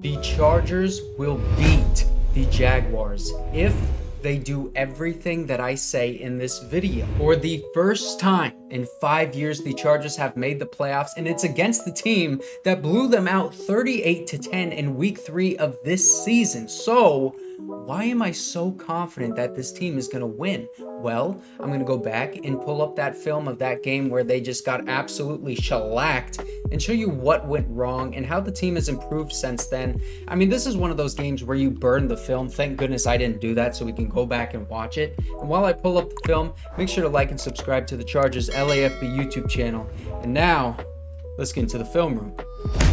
The Chargers will beat the Jaguars if they do everything that I say in this video. For the first time in 5 years, the Chargers have made the playoffs, and it's against the team that blew them out 38-10 in week 3 of this season. So why am I so confident that this team is gonna win? Well, I'm gonna go back and pull up that film of that game where they just got absolutely shellacked and show you what went wrong and how the team has improved since then. I mean, this is one of those games where you burn the film. Thank goodness I didn't do that, so we can go back and watch it. And while I pull up the film, make sure to like and subscribe to the Chargers LAFB YouTube channel. And now, let's get into the film room.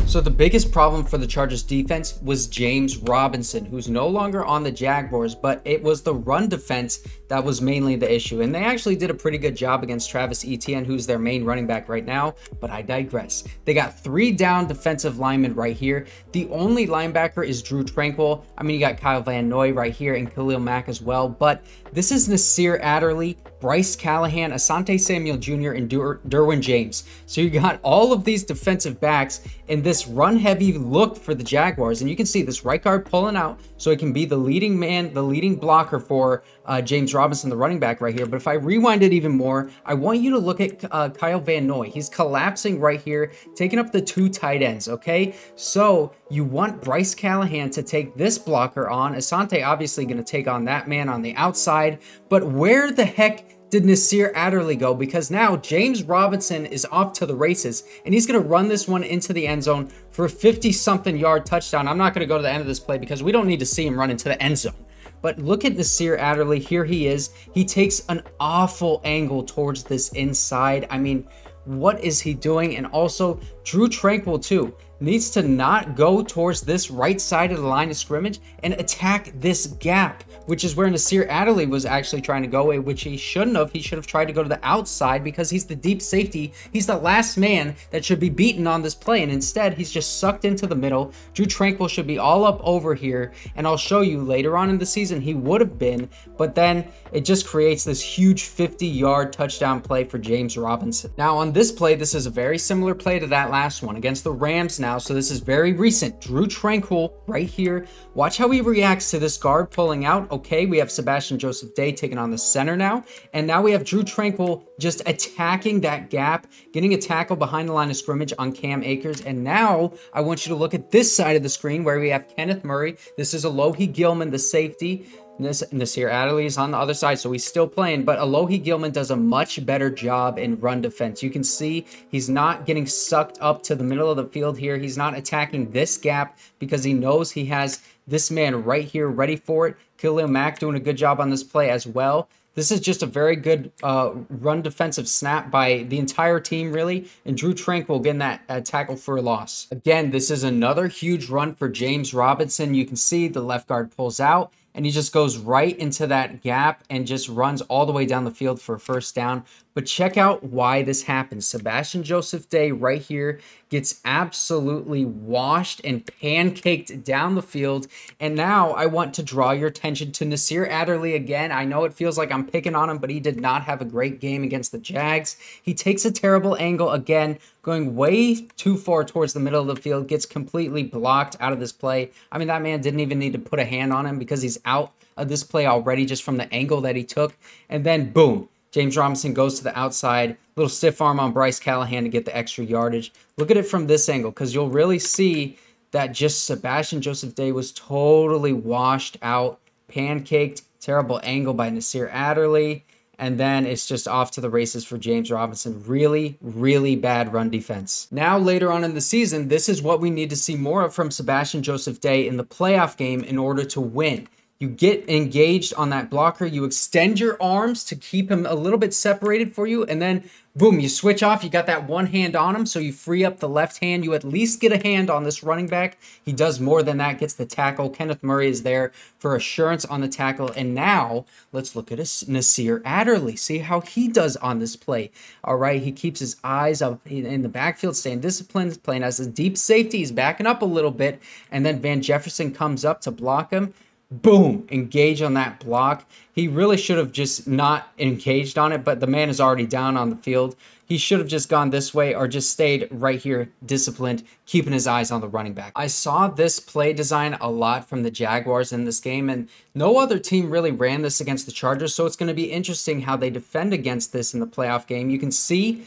So the biggest problem for the Chargers defense was James Robinson, who's no longer on the Jaguars, but it was the run defense that was mainly the issue. And they actually did a pretty good job against Travis Etienne, who's their main running back right now, but I digress. They got 3 down defensive linemen right here. The only linebacker is Drue Tranquil. I mean, you got Kyle Van Noy right here and Khalil Mack as well, but this is Nasir Adderley, Bryce Callahan, Asante Samuel Jr., and Derwin James. So you got all of these defensive backs in this run-heavy look for the Jaguars. And you can see this right guard pulling out so it can be the leading man, the leading blocker for James Robinson, the running back right here. But if I rewind it even more, I want you to look at Kyle Van Noy. He's collapsing right here, taking up the 2 tight ends, okay? So you want Bryce Callahan to take this blocker on. Asante obviously going to take on that man on the outside. But where the heck did Nasir Adderley go? Because now James Robinson is off to the races, and he's going to run this one into the end zone for a 50-something yard touchdown. I'm not going to go to the end of this play because we don't need to see him run into the end zone. But look at Nasir Adderley. Here he is. He takes an awful angle towards this inside. I mean, what is he doing? And also, Drue Tranquil too needs to not go towards this right side of the line of scrimmage and attack this gap, which is where Nasir Adderley was actually trying to go, which he shouldn't have. He should have tried to go to the outside because he's the deep safety. He's the last man that should be beaten on this play, and instead he's just sucked into the middle. Drue Tranquil should be all up over here, and I'll show you later on in the season he would have been, but then it just creates this huge 50-yard touchdown play for James Robinson. Now on this play, this is a very similar play to that last one against the Rams now, so this is very recent. Drue Tranquil right here. Watch how he reacts to this guard pulling out. Okay, we have Sebastian Joseph-Day taking on the center now, and now we have Drue Tranquil just attacking that gap, getting a tackle behind the line of scrimmage on Cam Akers. And now I want you to look at this side of the screen where we have Kenneth Murray. This is Alohi Gilman, the safety. Nasir Adderley is on the other side, so he's still playing, but Alohi Gilman does a much better job in run defense. You can see he's not getting sucked up to the middle of the field here. He's not attacking this gap because he knows he has this man right here ready for it. Khalil Mack doing a good job on this play as well. This is just a very good run defensive snap by the entire team, really. And Drue Tranquil getting that tackle for a loss. Again, this is another huge run for James Robinson. You can see the left guard pulls out, and he just goes right into that gap and just runs all the way down the field for a first down. But check out why this happens. Sebastian Joseph-Day right here gets absolutely washed and pancaked down the field. And now I want to draw your attention to Nasir Adderley again. I know it feels like I'm picking on him, but he did not have a great game against the Jags. He takes a terrible angle again, going way too far towards the middle of the field, gets completely blocked out of this play. I mean, that man didn't even need to put a hand on him because he's out of this play already just from the angle that he took. And then boom, James Robinson goes to the outside, little stiff arm on Bryce Callahan to get the extra yardage. Look at it from this angle because you'll really see that just Sebastian Joseph-Day was totally washed out, pancaked, terrible angle by Nasir Adderley. And then it's just off to the races for James Robinson. Really, really bad run defense. Now, later on in the season, this is what we need to see more of from Sebastian Joseph-Day in the playoff game in order to win. You get engaged on that blocker. You extend your arms to keep him a little bit separated for you. And then, boom, you switch off. You got that one hand on him, so you free up the left hand. You at least get a hand on this running back. He does more than that, gets the tackle. Kenneth Murray is there for assurance on the tackle. And now, let's look at Nasir Adderley. See how he does on this play. All right, he keeps his eyes up in the backfield, staying disciplined, playing as a deep safety. He's backing up a little bit. And then Van Jefferson comes up to block him. boom, engage on that block. He really should have just not engaged on it, but the man is already down on the field. He should have just gone this way or just stayed right here, disciplined, keeping his eyes on the running back. I saw this play design a lot from the Jaguars in this game, and no other team really ran this against the Chargers, so it's going to be interesting how they defend against this in the playoff game. You can see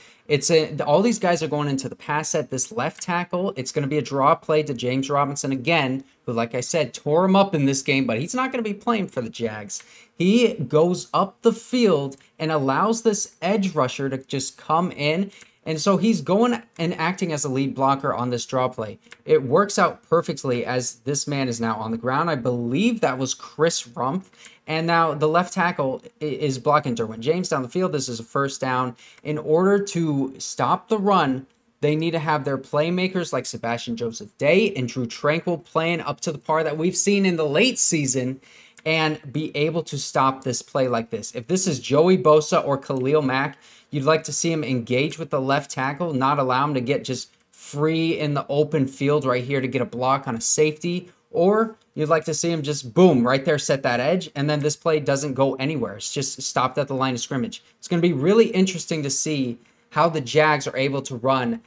all these guys are going into the pass set. This left tackle, it's going to be a draw play to James Robinson again, who, like I said, tore him up in this game, but he's not going to be playing for the Jags. He goes up the field and allows this edge rusher to just come in. And so he's going and acting as a lead blocker on this draw play. It works out perfectly as this man is now on the ground. I believe that was Chris Rumpf. And now the left tackle is blocking Derwin James down the field. This is a first down. In order to stop the run, they need to have their playmakers like Sebastian Joseph-Day and Drue Tranquil playing up to the par that we've seen in the late season and be able to stop this play like this. If this is Joey Bosa or Khalil Mack, you'd like to see him engage with the left tackle, not allow him to get just free in the open field right here to get a block on a safety, or you'd like to see him just, boom, right there, set that edge, and then this play doesn't go anywhere. It's just stopped at the line of scrimmage. It's going to be really interesting to see how the Jags are able to run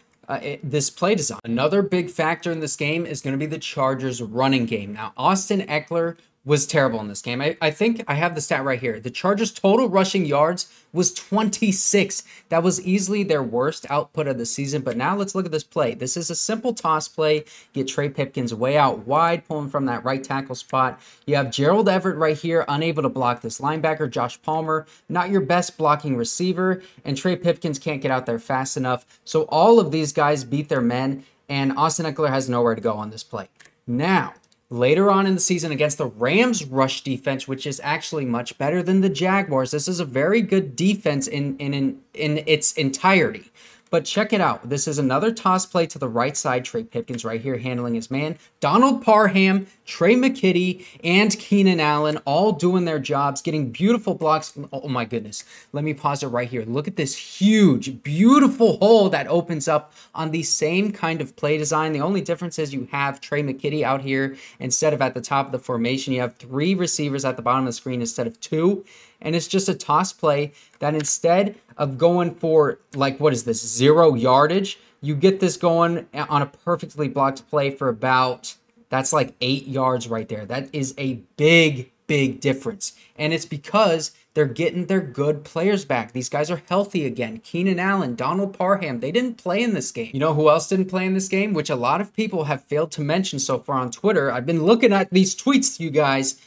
this play design. Another big factor in this game is going to be the Chargers' running game. Now, Austin Ekeler was terrible in this game. I think I have the stat right here. The Chargers' total rushing yards was 26. That was easily their worst output of the season. But now let's look at this play. This is a simple toss play. Get Trey Pipkins way out wide, pulling from that right tackle spot. You have Gerald Everett right here, unable to block this linebacker. Josh Palmer, not your best blocking receiver. And Trey Pipkins can't get out there fast enough. So all of these guys beat their men. And Austin Ekeler has nowhere to go on this play. Now, later on in the season against the Rams rush defense, which is actually much better than the Jaguars. This is a very good defense in its entirety. But check it out. This is another toss play to the right side. Trey Pipkins right here handling his man. Donald Parham, Trey McKitty, and Keenan Allen all doing their jobs, getting beautiful blocks. Oh my goodness. Let me pause it right here. Look at this huge, beautiful hole that opens up on the same kind of play design. The only difference is you have Trey McKitty out here instead of at the top of the formation. You have 3 receivers at the bottom of the screen instead of 2. And it's just a toss play that instead of going for, like, what is this, 0 yardage, you get this going on a perfectly blocked play for about, that's like 8 yards right there. That is a big, big difference. And it's because they're getting their good players back. These guys are healthy again. Keenan Allen, Donald Parham, they didn't play in this game. You know who else didn't play in this game? Which a lot of people have failed to mention so far on Twitter. I've been looking at these tweets, you guys.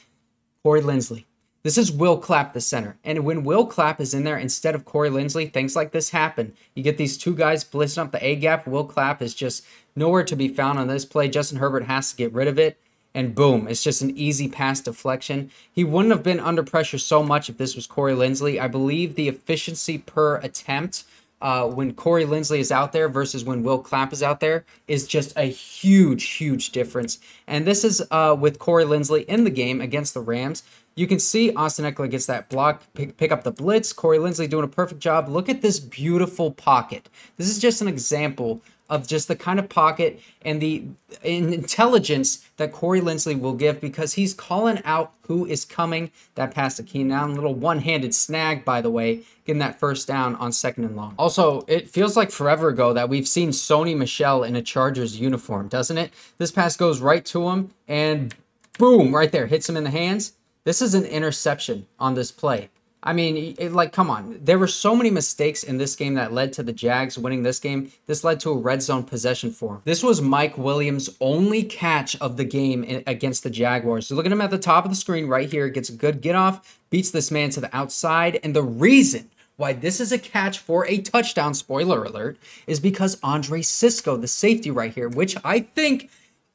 Corey Linsley. This is Will Clapp, the center. And when Will Clapp is in there instead of Corey Linsley, things like this happen. You get these 2 guys blitzing up the A-gap. Will Clapp is just nowhere to be found on this play. Justin Herbert has to get rid of it. And boom, it's just an easy pass deflection. He wouldn't have been under pressure so much if this was Corey Linsley. I believe the efficiency per attempt when Corey Linsley is out there versus when Will Clapp is out there is just a huge, huge difference. And this is with Corey Linsley in the game against the Rams. You can see Austin Ekeler gets that block, pick up the blitz. Corey Linsley doing a perfect job. Look at this beautiful pocket. This is just an example of just the kind of pocket and the intelligence that Corey Linsley will give because he's calling out who is coming. That pass to Keenan Allen, little one-handed snag, by the way, getting that first down on 2nd and long. Also, it feels like forever ago that we've seen Sony Michel in a Chargers uniform, doesn't it? This pass goes right to him, and boom, right there, hits him in the hands. This is an interception on this play. I mean, come on. There were so many mistakes in this game that led to the Jags winning this game. This led to a red zone possession for him. This was Mike Williams' only catch of the game against the Jaguars. So look at him at the top of the screen right here. Gets a good get off, beats this man to the outside. And the reason why this is a catch for a touchdown, spoiler alert, is because Andre Cisco, the safety right here, which I think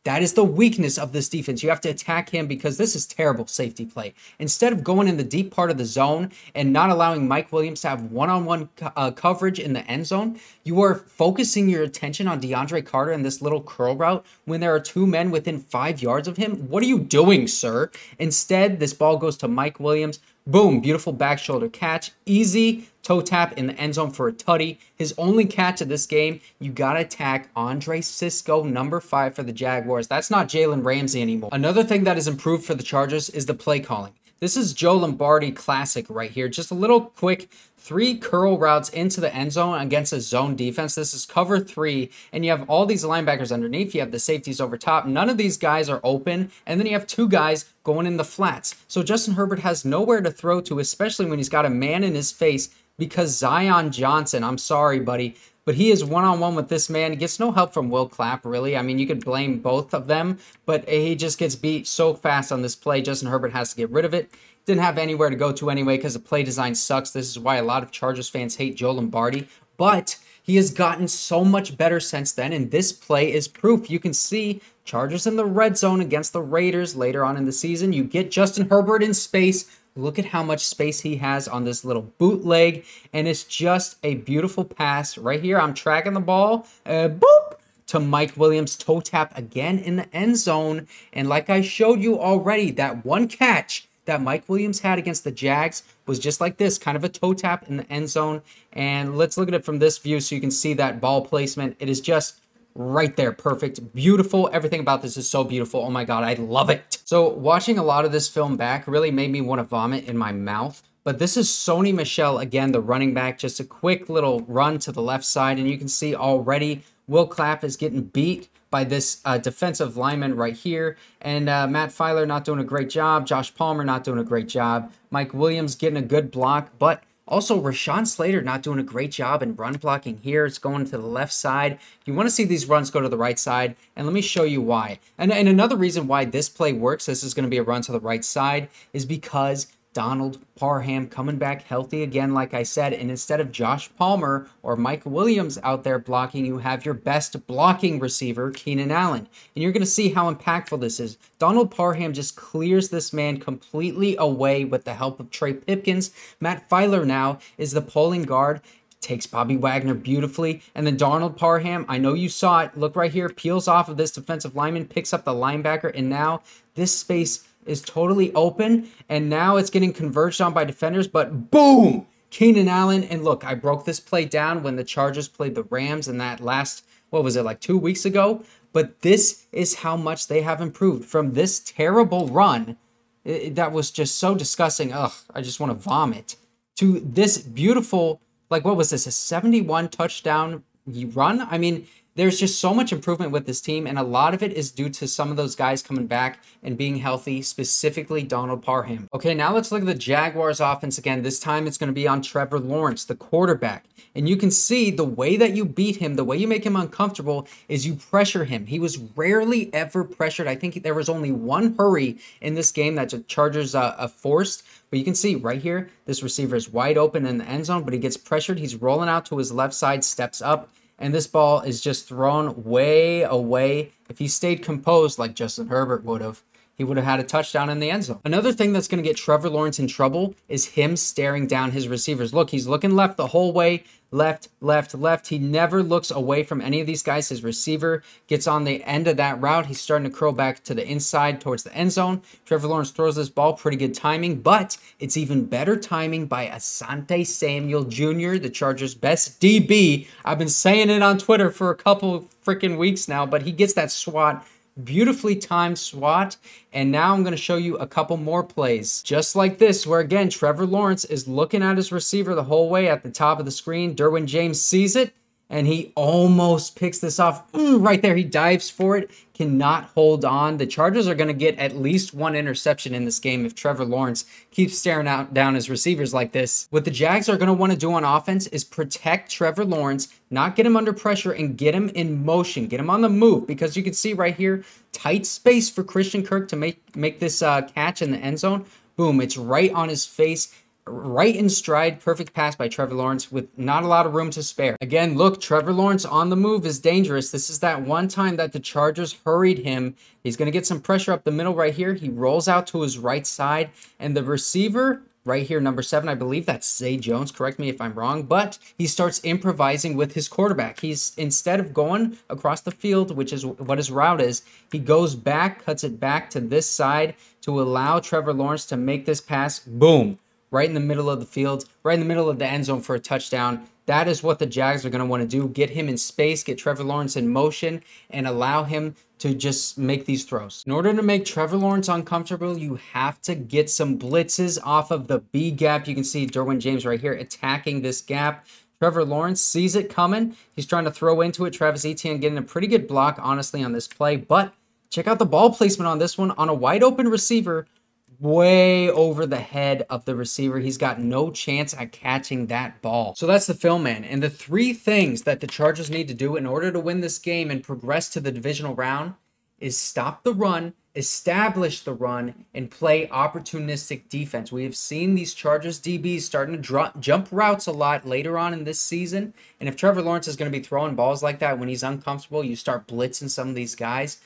that is the weakness of this defense. You have to attack him because this is terrible safety play. Instead of going in the deep part of the zone and not allowing Mike Williams to have one-on-one coverage in the end zone, you are focusing your attention on DeAndre Carter and this little curl route when there are 2 men within 5 yards of him. What are you doing, sir? Instead, this ball goes to Mike Williams. Boom, beautiful back shoulder catch. Easy toe tap in the end zone for a tutty. His only catch of this game, you got to tack Andre Cisco, number 5 for the Jaguars. That's not Jalen Ramsey anymore. Another thing that has improved for the Chargers is the play calling. This is Joe Lombardi classic right here. Just a little quick 3 curl routes into the end zone against a zone defense. This is cover 3, and you have all these linebackers underneath. You have the safeties over top. None of these guys are open, and then you have 2 guys going in the flats. So Justin Herbert has nowhere to throw to, especially when he's got a man in his face, because Zion Johnson, I'm sorry, buddy, but he is one-on-one with this man. He gets no help from Will Clapp, really. I mean, you could blame both of them, but he just gets beat so fast on this play. Justin Herbert has to get rid of it. Didn't have anywhere to go to anyway because the play design sucks. This is why a lot of Chargers fans hate Joe Lombardi, but he has gotten so much better since then, and this play is proof. You can see Chargers in the red zone against the Raiders later on in the season. You get Justin Herbert in space. Look at how much space he has on this little bootleg, and it's just a beautiful pass right here. I'm tracking the ball, boop, to Mike Williams, toe tap again in the end zone. And like I showed you already, that one catch that Mike Williams had against the Jags was just like this, kind of a toe tap in the end zone. And let's look at it from this view so you can see that ball placement. It is just right there, perfect, beautiful. Everything about this is so beautiful. Oh my God, I love it. So watching a lot of this film back really made me want to vomit in my mouth. But this is Sony Michel, again, the running back, just a quick little run to the left side. And you can see already Will Clapp is getting beat by this defensive lineman right here. And Matt Filer not doing a great job. Josh Palmer not doing a great job. Mike Williams getting a good block, but also, Rashawn Slater not doing a great job in run blocking here. It's going to the left side. You want to see these runs go to the right side, and let me show you why. And another reason why this play works, this is going to be a run to the right side, is because Donald Parham coming back healthy again, like I said, and instead of Josh Palmer or Mike Williams out there blocking, you have your best blocking receiver, Keenan Allen. And you're going to see how impactful this is. Donald Parham just clears this man completely away with the help of Trey Pipkins. Matt Filer now is the pulling guard, takes Bobby Wagner beautifully, and then Donald Parham, I know you saw it, look right here, peels off of this defensive lineman, picks up the linebacker, and now this space is totally open, and now it's getting converged on by defenders, but boom! Keenan Allen, and look, I broke this play down when the Chargers played the Rams in that last, what was it, like 2 weeks ago? But this is how much they have improved from this terrible run that was just so disgusting. Ugh, I just want to vomit. To this beautiful, like, what was this, a 71 touchdown run? I mean, there's just so much improvement with this team, and a lot of it is due to some of those guys coming back and being healthy, specifically Donald Parham. Okay, now let's look at the Jaguars offense again. This time it's going to be on Trevor Lawrence, the quarterback. And you can see the way that you beat him, the way you make him uncomfortable is you pressure him. He was rarely ever pressured. I think there was only one hurry in this game that the Chargers forced. But you can see right here, this receiver is wide open in the end zone, but he gets pressured. He's rolling out to his left side, steps up, and this ball is just thrown way away. If he stayed composed like Justin Herbert would have, he would have had a touchdown in the end zone. Another thing that's going to get Trevor Lawrence in trouble is him staring down his receivers. Look, he's looking left the whole way. Left, left, left. He never looks away from any of these guys. His receiver gets on the end of that route. He's starting to curl back to the inside towards the end zone. Trevor Lawrence throws this ball. Pretty good timing, but it's even better timing by Asante Samuel Jr., the Chargers' best DB. I've been saying it on Twitter for a couple freaking weeks now, but he gets that swat. Beautifully timed swat, and now I'm going to show you a couple more plays just like this, where again Trevor Lawrence is looking at his receiver the whole way at the top of the screen. Derwin James sees it, and he almost picks this off right there. He dives for it, cannot hold on. The Chargers are going to get at least one interception in this game if Trevor Lawrence keeps staring down his receivers like this. What the Jags are going to want to do on offense is protect Trevor Lawrence, not get him under pressure, and get him in motion, get him on the move, because you can see right here, tight space for Christian Kirk to make this catch in the end zone. Boom, it's right on his face. Right in stride, perfect pass by Trevor Lawrence with not a lot of room to spare. Again, look, Trevor Lawrence on the move is dangerous. This is that one time that the Chargers hurried him. He's going to get some pressure up the middle right here. He rolls out to his right side, and the receiver right here, number 7, I believe that's Zay Jones. Correct me if I'm wrong, but he starts improvising with his quarterback. He's, instead of going across the field, which is what his route is, he goes back, cuts it back to this side to allow Trevor Lawrence to make this pass. Boom. right in the middle of the field, right in the middle of the end zone for a touchdown. That is what the Jags are going to want to do. Get him in space, get Trevor Lawrence in motion, and allow him to just make these throws. In order to make Trevor Lawrence uncomfortable, you have to get some blitzes off of the B gap. You can see Derwin James right here attacking this gap. Trevor Lawrence sees it coming. He's trying to throw into it. Travis Etienne getting a pretty good block, honestly, on this play. But check out the ball placement on this one. On a wide open receiver, way over the head of the receiver. He's got no chance at catching that ball. So that's the film, man. And the three things that the Chargers need to do in order to win this game and progress to the divisional round is stop the run, establish the run, and play opportunistic defense. We have seen these Chargers DBs starting to jump routes a lot later on in this season. And if Trevor Lawrence is going to be throwing balls like that when he's uncomfortable, you start blitzing some of these guys.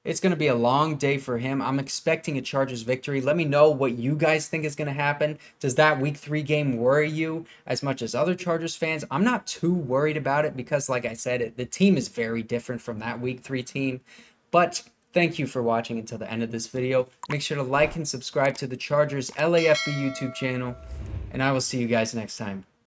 It's going to be a long day for him. I'm expecting a Chargers victory. Let me know what you guys think is going to happen. Does that Week 3 game worry you as much as other Chargers fans? I'm not too worried about it because, like I said, the team is very different from that Week 3 team. But thank you for watching until the end of this video. Make sure to like and subscribe to the Chargers LAFB YouTube channel. And I will see you guys next time.